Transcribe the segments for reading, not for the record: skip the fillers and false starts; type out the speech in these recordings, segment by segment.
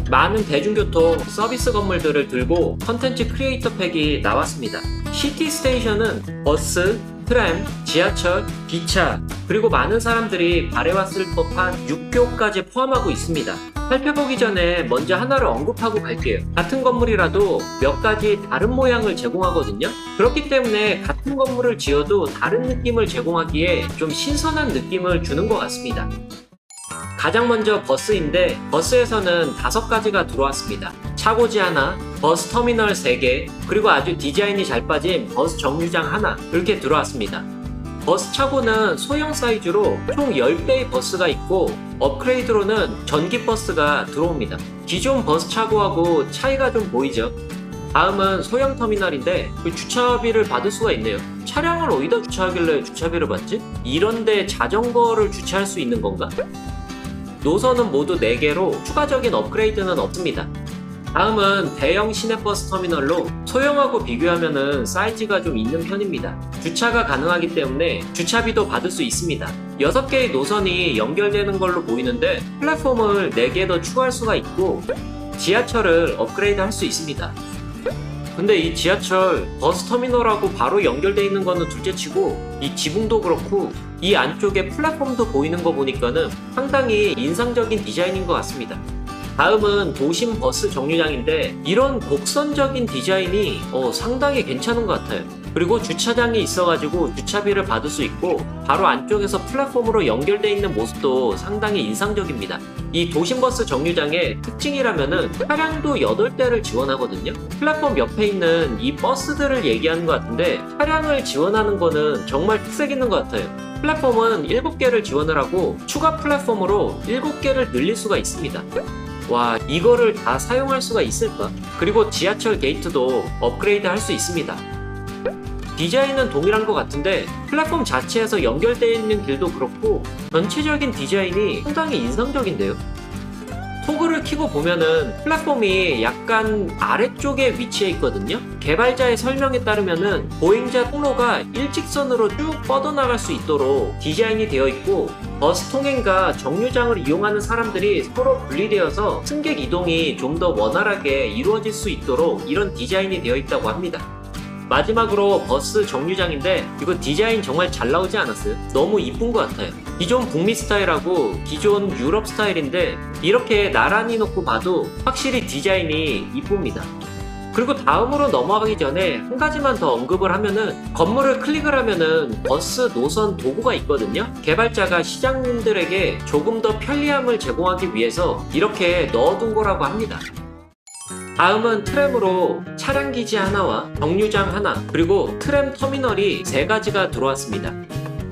많은 대중교통 서비스 건물들을 들고 컨텐츠 크리에이터 팩이 나왔습니다. 시티 스테이션은 버스, 트램, 지하철, 기차, 그리고 많은 사람들이 바래왔을 법한 육교까지 포함하고 있습니다. 살펴보기 전에 먼저 하나를 언급하고 갈게요. 같은 건물이라도 몇 가지 다른 모양을 제공하거든요. 그렇기 때문에 같은 건물을 지어도 다른 느낌을 제공하기에 좀 신선한 느낌을 주는 것 같습니다. 가장 먼저 버스인데 버스에서는 5가지가 들어왔습니다. 차고지 하나, 버스 터미널 3개, 그리고 아주 디자인이 잘 빠진 버스 정류장 하나 이렇게 들어왔습니다. 버스 차고는 소형 사이즈로 총 10대의 버스가 있고 업그레이드로는 전기 버스가 들어옵니다. 기존 버스 차고하고 차이가 좀 보이죠? 다음은 소형 터미널인데 주차비를 받을 수가 있네요. 차량을 어디다 주차하길래 주차비를 받지? 이런데 자전거를 주차할 수 있는 건가? 노선은 모두 4개로 추가적인 업그레이드는 없습니다. 다음은 대형 시내버스 터미널로 소형하고 비교하면 사이즈가 좀 있는 편입니다. 주차가 가능하기 때문에 주차비도 받을 수 있습니다. 6개의 노선이 연결되는 걸로 보이는데 플랫폼을 4개 더 추가할 수가 있고 지하철을 업그레이드 할 수 있습니다. 근데 이 지하철 버스 터미널하고 바로 연결되어 있는 거는 둘째치고 이 지붕도 그렇고 이 안쪽에 플랫폼도 보이는 거 보니까는 상당히 인상적인 디자인인 것 같습니다. 다음은 도심 버스 정류장인데 이런 곡선적인 디자인이 상당히 괜찮은 것 같아요. 그리고 주차장이 있어가지고 주차비를 받을 수 있고 바로 안쪽에서 플랫폼으로 연결되어 있는 모습도 상당히 인상적입니다. 이 도심버스 정류장의 특징이라면은 차량도 8대를 지원하거든요. 플랫폼 옆에 있는 이 버스들을 얘기하는 것 같은데 차량을 지원하는 거는 정말 특색 있는 것 같아요. 플랫폼은 7개를 지원을 하고 추가 플랫폼으로 7개를 늘릴 수가 있습니다. 와, 이거를 다 사용할 수가 있을까? 그리고 지하철 게이트도 업그레이드 할 수 있습니다. 디자인은 동일한 것 같은데 플랫폼 자체에서 연결되어 있는 길도 그렇고 전체적인 디자인이 상당히 인상적인데요. 토글을 켜고 보면은 플랫폼이 약간 아래쪽에 위치해 있거든요. 개발자의 설명에 따르면은 보행자 통로가 일직선으로 쭉 뻗어나갈 수 있도록 디자인이 되어 있고 버스 통행과 정류장을 이용하는 사람들이 서로 분리되어서 승객 이동이 좀 더 원활하게 이루어질 수 있도록 이런 디자인이 되어 있다고 합니다. 마지막으로 버스 정류장인데 이거 디자인 정말 잘 나오지 않았어요? 너무 이쁜 것 같아요. 기존 북미 스타일하고 기존 유럽 스타일인데 이렇게 나란히 놓고 봐도 확실히 디자인이 이쁩니다. 그리고 다음으로 넘어가기 전에 한 가지만 더 언급을 하면은 건물을 클릭을 하면은 버스 노선 도구가 있거든요. 개발자가 시장님들에게 조금 더 편리함을 제공하기 위해서 이렇게 넣어둔 거라고 합니다. 다음은 트램으로 차량 기지 하나와 정류장 하나 그리고 트램 터미널이 3가지가 들어왔습니다.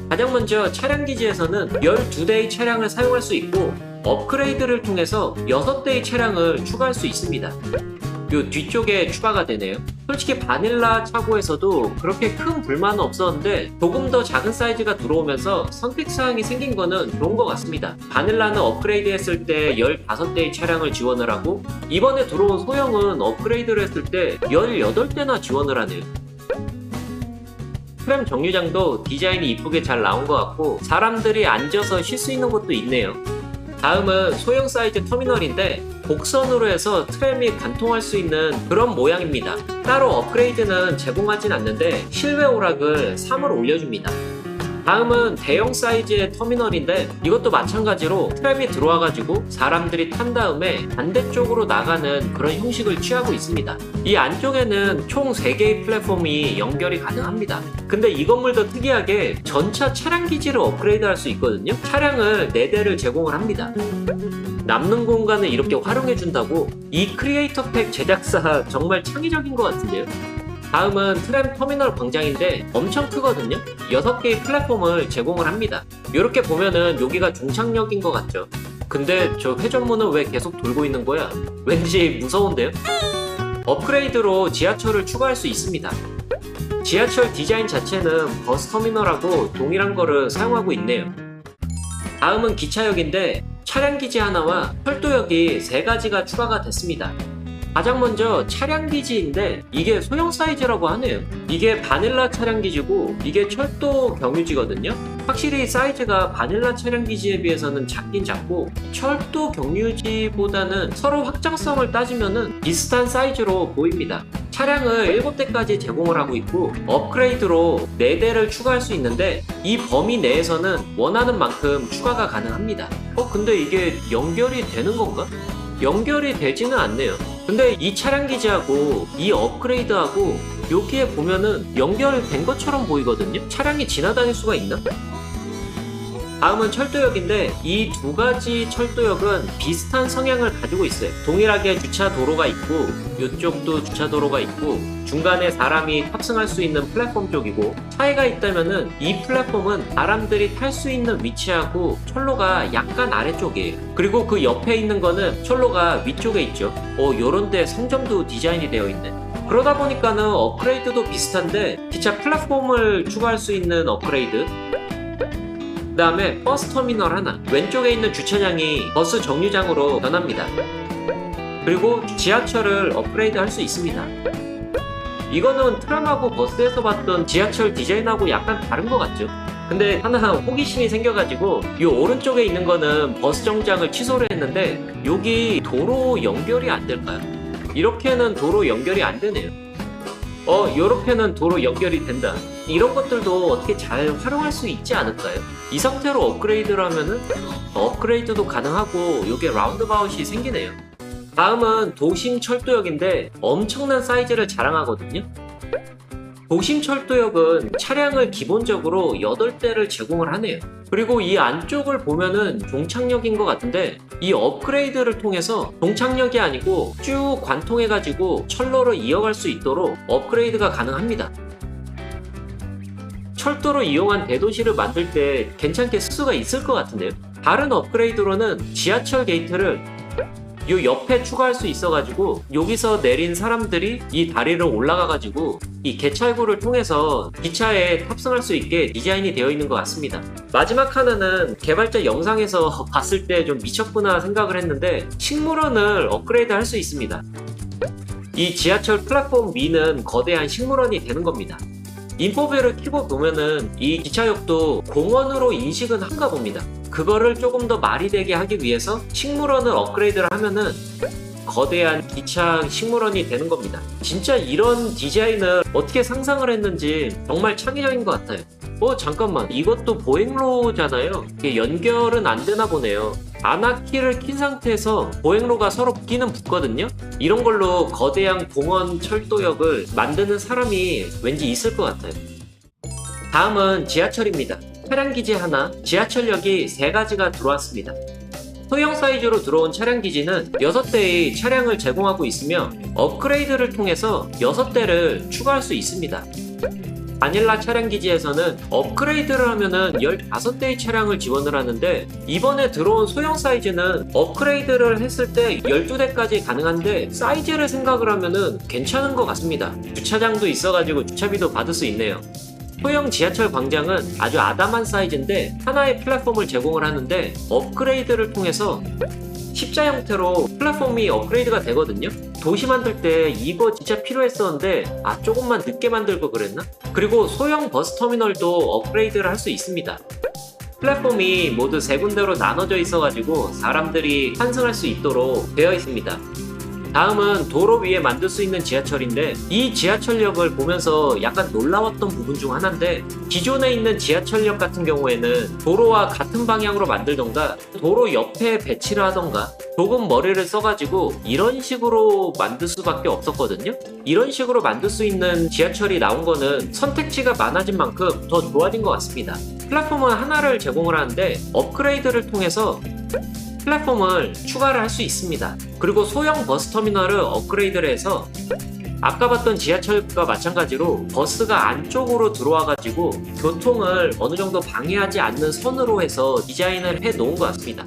가장 먼저 차량 기지에서는 12대의 차량을 사용할 수 있고 업그레이드를 통해서 6대의 차량을 추가할 수 있습니다. 요 뒤쪽에 추가가 되네요. 솔직히 바닐라 차고에서도 그렇게 큰 불만은 없었는데 조금 더 작은 사이즈가 들어오면서 선택사항이 생긴 거는 좋은 것 같습니다. 바닐라는 업그레이드 했을 때 15대의 차량을 지원을 하고 이번에 들어온 소형은 업그레이드를 했을 때 18대나 지원을 하네요. 트램 정류장도 디자인이 이쁘게 잘 나온 것 같고 사람들이 앉아서 쉴 수 있는 곳도 있네요. 다음은 소형 사이즈 터미널인데 곡선으로 해서 트램이 관통할 수 있는 그런 모양입니다. 따로 업그레이드는 제공하진 않는데 실외 오락을 3을 올려줍니다. 다음은 대형 사이즈의 터미널인데 이것도 마찬가지로 트램이 들어와가지고 사람들이 탄 다음에 반대쪽으로 나가는 그런 형식을 취하고 있습니다. 이 안쪽에는 총 3개의 플랫폼이 연결이 가능합니다. 근데 이 건물도 특이하게 전차 차량 기지를 업그레이드 할 수 있거든요. 차량을 4대를 제공을 합니다. 남는 공간을 이렇게 활용해준다고 이 크리에이터 팩 제작사 정말 창의적인 것 같은데요. 다음은 트램 터미널 광장인데 엄청 크거든요. 6개의 플랫폼을 제공을 합니다. 이렇게 보면은 여기가 종착역인 것 같죠. 근데 저 회전문은 왜 계속 돌고 있는 거야? 왠지 무서운데요? 업그레이드로 지하철을 추가할 수 있습니다. 지하철 디자인 자체는 버스 터미널하고 동일한 거를 사용하고 있네요. 다음은 기차역인데 차량 기지 하나와 철도역이 3가지가 추가가 됐습니다. 가장 먼저 차량 기지인데 이게 소형 사이즈라고 하네요. 이게 바닐라 차량 기지고 이게 철도 경유지거든요. 확실히 사이즈가 바닐라 차량 기지에 비해서는 작긴 작고 철도 경유지보다는 서로 확장성을 따지면은 비슷한 사이즈로 보입니다. 차량을 7대까지 제공을 하고 있고 업그레이드로 4대를 추가할 수 있는데 이 범위 내에서는 원하는 만큼 추가가 가능합니다. 근데 이게 연결이 되는 건가? 연결이 되지는 않네요. 근데 이 차량 기지하고 이 업그레이드하고 여기에 보면은 연결된 것처럼 보이거든요. 차량이 지나다닐 수가 있나? 다음은 철도역인데 이 두 가지 철도역은 비슷한 성향을 가지고 있어요. 동일하게 주차 도로가 있고 이쪽도 주차 도로가 있고 중간에 사람이 탑승할 수 있는 플랫폼 쪽이고 차이가 있다면은 이 플랫폼은 사람들이 탈 수 있는 위치하고 철로가 약간 아래쪽이에요. 그리고 그 옆에 있는 거는 철로가 위쪽에 있죠. 요런데 상점도 디자인이 되어 있네. 그러다 보니까는 업그레이드도 비슷한데 기차 플랫폼을 추가할 수 있는 업그레이드, 그 다음에 버스 터미널 하나, 왼쪽에 있는 주차장이 버스 정류장으로 변합니다. 그리고 지하철을 업그레이드 할 수 있습니다. 이거는 트램하고 버스에서 봤던 지하철 디자인하고 약간 다른 것 같죠? 근데 하나 호기심이 생겨가지고 이 오른쪽에 있는 거는 버스 정류장을 취소를 했는데 여기 도로 연결이 안 될까요? 이렇게는 도로 연결이 안 되네요. 요렇게는 도로 연결이 된다. 이런 것들도 어떻게 잘 활용할 수 있지 않을까요? 이 상태로 업그레이드를 하면은 업그레이드도 가능하고 요게 라운드바웃이 생기네요. 다음은 도심철도역인데 엄청난 사이즈를 자랑하거든요. 도심철도역은 차량을 기본적으로 8대를 제공을 하네요. 그리고 이 안쪽을 보면은 종착역인 것 같은데 이 업그레이드를 통해서 종착역이 아니고 쭉 관통해가지고 철로를 이어갈 수 있도록 업그레이드가 가능합니다. 철도로 이용한 대도시를 만들 때 괜찮게 쓸 수가 있을 것 같은데요. 다른 업그레이드로는 지하철 게이트를 요 옆에 추가할 수 있어가지고 여기서 내린 사람들이 이 다리를 올라가가지고 이 개찰구를 통해서 기차에 탑승할 수 있게 디자인이 되어 있는 것 같습니다. 마지막 하나는 개발자 영상에서 봤을 때 좀 미쳤구나 생각을 했는데 식물원을 업그레이드 할 수 있습니다. 이 지하철 플랫폼 위는 거대한 식물원이 되는 겁니다. 인포뷰를 켜고 보면은 이 기차역도 공원으로 인식은 한가 봅니다. 그거를 조금 더 말이 되게 하기 위해서 식물원을 업그레이드를 하면은 거대한 기차 식물원이 되는 겁니다. 진짜 이런 디자인을 어떻게 상상을 했는지 정말 창의적인 것 같아요. 잠깐만, 이것도 보행로잖아요. 이게 연결은 안 되나 보네요. 안화키를 킨 상태에서 보행로가 서로 붙기는 붙거든요. 이런 걸로 거대한 공원 철도역을 만드는 사람이 왠지 있을 것 같아요. 다음은 지하철입니다. 차량 기지 하나, 지하철역이 3가지가 들어왔습니다. 소형 사이즈로 들어온 차량 기지는 6대의 차량을 제공하고 있으며 업그레이드를 통해서 6대를 추가할 수 있습니다. 바닐라 차량 기지에서는 업그레이드를 하면은 15대의 차량을 지원을 하는데 이번에 들어온 소형 사이즈는 업그레이드를 했을 때 12대까지 가능한데 사이즈를 생각을 하면은 괜찮은 것 같습니다. 주차장도 있어가지고 주차비도 받을 수 있네요. 소형 지하철 광장은 아주 아담한 사이즈인데 하나의 플랫폼을 제공을 하는데 업그레이드를 통해서 십자 형태로 플랫폼이 업그레이드가 되거든요. 도시 만들 때 이거 진짜 필요했었는데 조금만 늦게 만들고 그랬나? 그리고 소형 버스 터미널도 업그레이드를 할 수 있습니다. 플랫폼이 모두 3군데로 나눠져 있어가지고 사람들이 환승할 수 있도록 되어 있습니다. 다음은 도로 위에 만들 수 있는 지하철인데 이 지하철역을 보면서 약간 놀라웠던 부분 중 하나인데 기존에 있는 지하철역 같은 경우에는 도로와 같은 방향으로 만들던가 도로 옆에 배치를 하던가 조금 머리를 써가지고 이런 식으로 만들 수밖에 없었거든요. 이런 식으로 만들 수 있는 지하철이 나온 거는 선택지가 많아진 만큼 더 좋아진 것 같습니다. 플랫폼은 하나를 제공을 하는데 업그레이드를 통해서 플랫폼을 추가를 할 수 있습니다. 그리고 소형 버스 터미널을 업그레이드를 해서 아까 봤던 지하철과 마찬가지로 버스가 안쪽으로 들어와가지고 교통을 어느 정도 방해하지 않는 선으로 해서 디자인을 해 놓은 것 같습니다.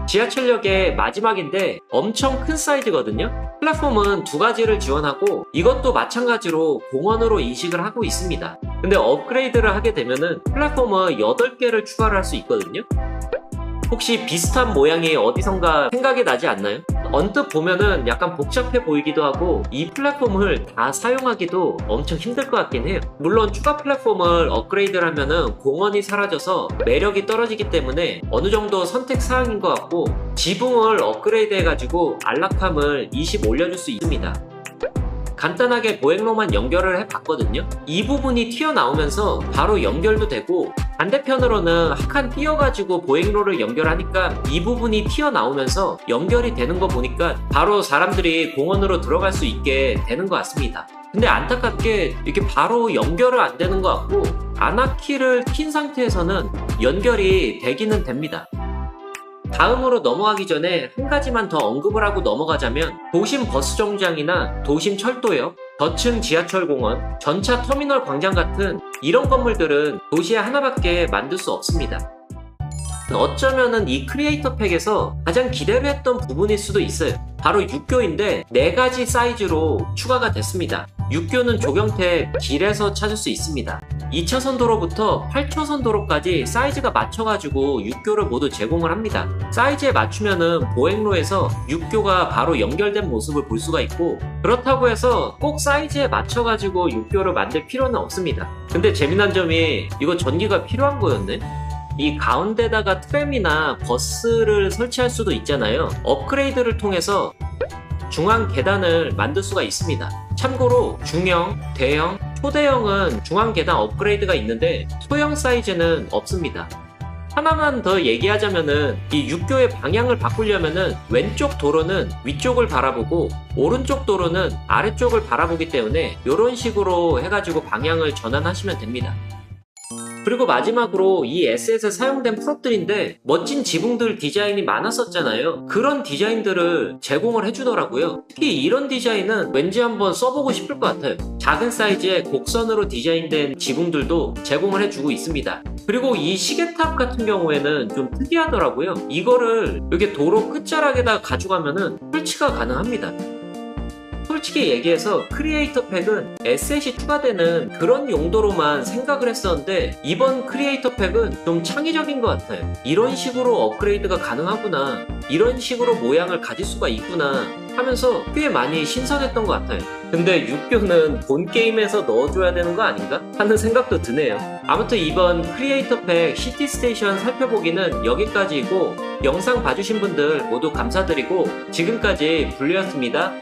지하철역의 마지막인데 엄청 큰 사이즈거든요. 플랫폼은 2가지를 지원하고 이것도 마찬가지로 공원으로 인식을 하고 있습니다. 근데 업그레이드를 하게 되면은 플랫폼은 8개를 추가를 할 수 있거든요. 혹시 비슷한 모양이 어디선가 생각이 나지 않나요? 언뜻 보면은 약간 복잡해 보이기도 하고 이 플랫폼을 다 사용하기도 엄청 힘들 것 같긴 해요. 물론 추가 플랫폼을 업그레이드를 하면은 공원이 사라져서 매력이 떨어지기 때문에 어느 정도 선택 사항인 것 같고, 지붕을 업그레이드 해가지고 안락함을 20 올려줄 수 있습니다. 간단하게 보행로만 연결을 해봤거든요. 이 부분이 튀어나오면서 바로 연결도 되고, 반대편으로는 한 칸 띄어가지고 보행로를 연결하니까 이 부분이 튀어나오면서 연결이 되는 거 보니까 바로 사람들이 공원으로 들어갈 수 있게 되는 것 같습니다. 근데 안타깝게 이렇게 바로 연결은 안 되는 것 같고, 안화키를 킨 상태에서는 연결이 되기는 됩니다. 다음으로 넘어가기 전에 한 가지만 더 언급을 하고 넘어가자면, 도심 버스 정류장이나 도심 철도역, 저층 지하철 공원, 전차 터미널 광장 같은 이런 건물들은 도시에 하나밖에 만들 수 없습니다. 어쩌면은 이 크리에이터 팩에서 가장 기대를 했던 부분일 수도 있어요. 바로 육교인데 4가지 사이즈로 추가가 됐습니다. 육교는 조경태 길에서 찾을 수 있습니다. 2차선 도로부터 8차선 도로까지 사이즈가 맞춰가지고 육교를 모두 제공을 합니다. 사이즈에 맞추면은 보행로에서 육교가 바로 연결된 모습을 볼 수가 있고, 그렇다고 해서 꼭 사이즈에 맞춰가지고 육교를 만들 필요는 없습니다. 근데 재미난 점이 이거 전기가 필요한 거였네? 이 가운데다가 트램이나 버스를 설치할 수도 있잖아요. 업그레이드를 통해서 중앙 계단을 만들 수가 있습니다. 참고로 중형, 대형, 초대형은 중앙 계단 업그레이드가 있는데 소형 사이즈는 없습니다. 하나만 더 얘기하자면은 이 육교의 방향을 바꾸려면은 왼쪽 도로는 위쪽을 바라보고 오른쪽 도로는 아래쪽을 바라보기 때문에 이런 식으로 해가지고 방향을 전환하시면 됩니다. 그리고 마지막으로 이 S에서 사용된 프롭들인데 멋진 지붕들 디자인이 많았었잖아요. 그런 디자인들을 제공을 해주더라고요. 특히 이런 디자인은 왠지 한번 써보고 싶을 것 같아요. 작은 사이즈의 곡선으로 디자인된 지붕들도 제공을 해주고 있습니다. 그리고 이 시계탑 같은 경우에는 좀 특이하더라고요. 이거를 이렇게 도로 끝자락에다 가져가면은 설치가 가능합니다. 솔직히 얘기해서 크리에이터 팩은 에셋이 추가되는 그런 용도로만 생각을 했었는데, 이번 크리에이터 팩은 좀 창의적인 것 같아요. 이런 식으로 업그레이드가 가능하구나, 이런 식으로 모양을 가질 수가 있구나 하면서 꽤 많이 신선했던 것 같아요. 근데 육교는 본 게임에서 넣어줘야 되는 거 아닌가? 하는 생각도 드네요. 아무튼 이번 크리에이터 팩 시티 스테이션 살펴보기는 여기까지이고, 영상 봐주신 분들 모두 감사드리고 지금까지 블루였습니다.